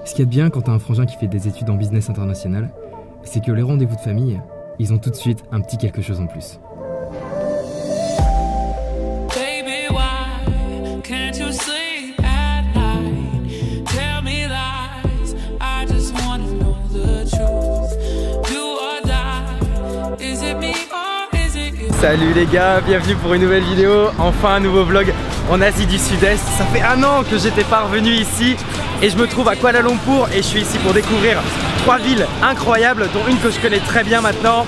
Ce qu'il y a de bien quand t'as un frangin qui fait des études en business international, c'est que les rendez-vous de famille, ils ont tout de suite un petit quelque chose en plus. Salut les gars, bienvenue pour une nouvelle vidéo, enfin un nouveau vlog en Asie du Sud-Est. Ça fait un an que j'étais pas revenu ici et je me trouve à Kuala Lumpur et je suis ici pour découvrir 3 villes incroyables dont une que je connais très bien maintenant.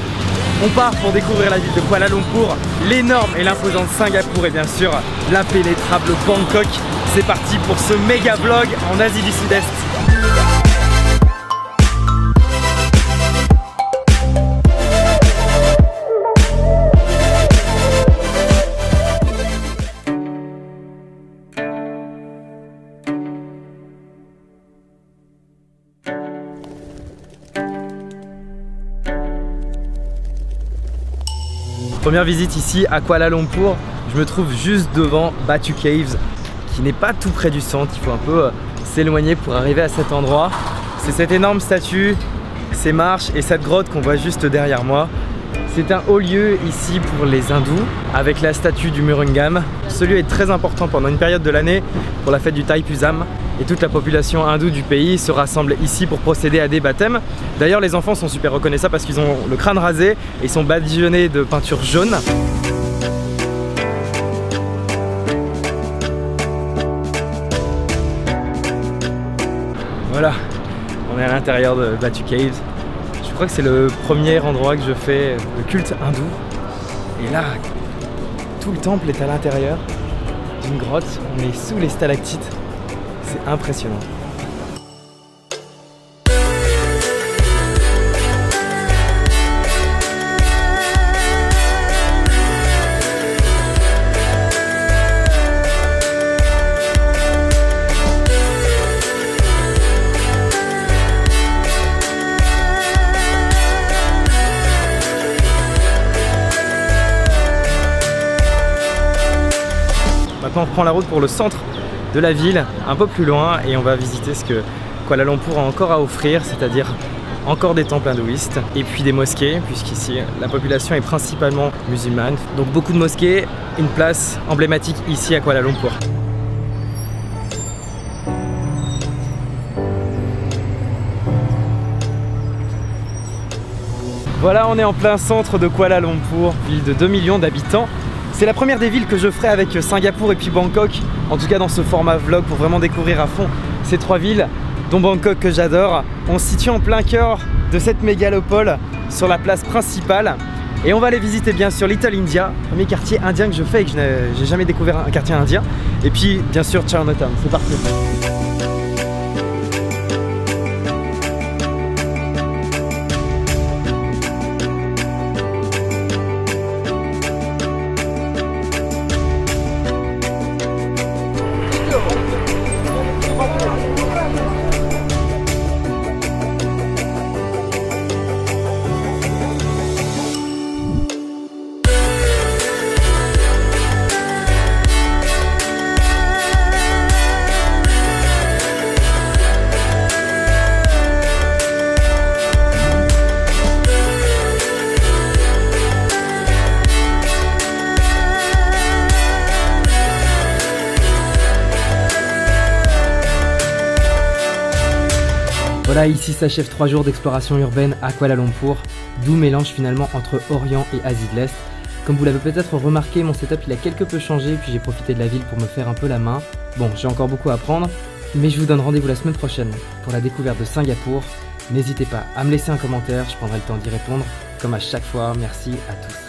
On part pour découvrir la ville de Kuala Lumpur, l'énorme et l'imposante Singapour et bien sûr l'impénétrable Bangkok. C'est parti pour ce méga vlog en Asie du Sud-Est. Première visite ici à Kuala Lumpur, je me trouve juste devant Batu Caves qui n'est pas tout près du centre, il faut un peu s'éloigner pour arriver à cet endroit. C'est cette énorme statue, ces marches et cette grotte qu'on voit juste derrière moi. C'est un haut lieu ici pour les hindous avec la statue du Murungam. Ce lieu est très important pendant une période de l'année pour la fête du Thaipusam et toute la population hindoue du pays se rassemble ici pour procéder à des baptêmes. D'ailleurs les enfants sont super reconnaissables parce qu'ils ont le crâne rasé et ils sont badigeonnés de peinture jaune. Voilà, on est à l'intérieur de Batu Caves. Je crois que c'est le premier endroit que je fais de culte hindou. Et là, tout le temple est à l'intérieur d'une grotte. On est sous les stalactites. C'est impressionnant. Maintenant on prend la route pour le centre de la ville, un peu plus loin, et on va visiter ce que Kuala Lumpur a encore à offrir, c'est-à-dire encore des temples hindouistes et puis des mosquées, puisqu'ici la population est principalement musulmane. Donc beaucoup de mosquées, une place emblématique ici à Kuala Lumpur. Voilà, on est en plein centre de Kuala Lumpur, ville de 2 millions d'habitants. C'est la première des villes que je ferai avec Singapour et puis Bangkok, en tout cas dans ce format vlog pour vraiment découvrir à fond ces 3 villes, dont Bangkok que j'adore. On se situe en plein cœur de cette mégalopole sur la place principale et on va aller visiter bien sûr Little India, premier quartier indien que je fais et que je n'ai jamais découvert un quartier indien, et puis bien sûr Chinatown. C'est parti. Voilà, ici s'achèvent 3 jours d'exploration urbaine à Kuala Lumpur, d'où mélange finalement entre Orient et Asie de l'Est. Comme vous l'avez peut-être remarqué, mon setup il a quelque peu changé, puis j'ai profité de la ville pour me faire un peu la main. Bon, j'ai encore beaucoup à apprendre, mais je vous donne rendez-vous la semaine prochaine pour la découverte de Singapour. N'hésitez pas à me laisser un commentaire, je prendrai le temps d'y répondre. Comme à chaque fois, merci à tous.